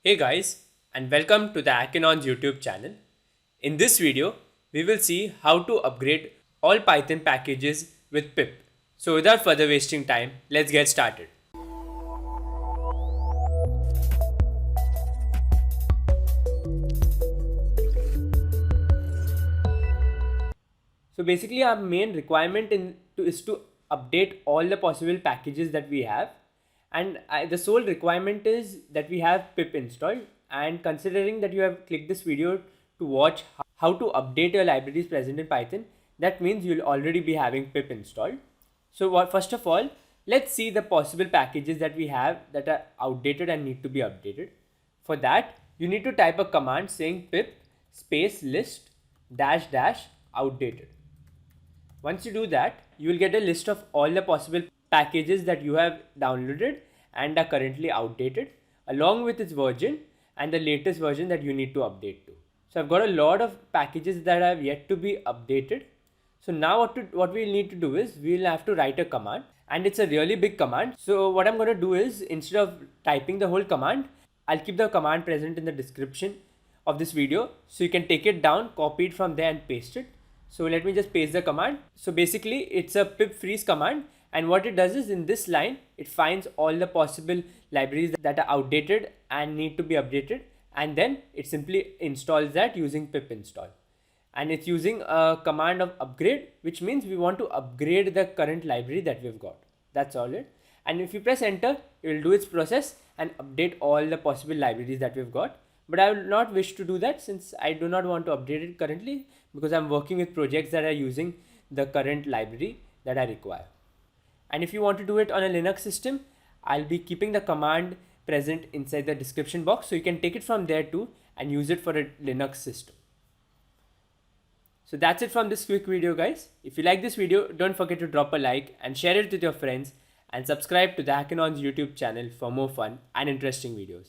Hey guys, and welcome to the Akinon's YouTube channel. In this video, we will see how to upgrade all Python packages with pip. So without further wasting time, let's get started. So basically our main requirement is to update all the possible packages that we have, and the sole requirement is that we have pip installed. And considering that you have clicked this video to watch how to update your libraries present in Python, that means you'll already be having pip installed. So first of all, let's see the possible packages that we have that are outdated and need to be updated. For that, you need to type a command saying pip space list dash dash outdated. Once you do that, you will get a list of all the possible packages that you have downloaded and are currently outdated, along with its version and the latest version that you need to update to. So I've got a lot of packages that have yet to be updated. So now what we'll need to do is we'll have to write a command, and it's a really big command. So what I'm going to do is, instead of typing the whole command, I'll keep the command present in the description of this video, so you can take it down, copy it from there and paste it. So let me just paste the command. So basically it's a pip freeze command, and what it does is, in this line it finds all the possible libraries that are outdated and need to be updated, and then it simply installs that using pip install. And it's using a command of upgrade, which means we want to upgrade the current library that we've got. That's all it. And if you press enter, it will do its process and update all the possible libraries that we've got. But I will not wish to do that, since I do not want to update it currently, because I'm working with projects that are using the current library that I require. And if you want to do it on a Linux system, I'll be keeping the command present inside the description box, so you can take it from there too and use it for a Linux system. So that's it from this quick video, guys. If you like this video, don't forget to drop a like and share it with your friends, and subscribe to the Hackinon's YouTube channel for more fun and interesting videos.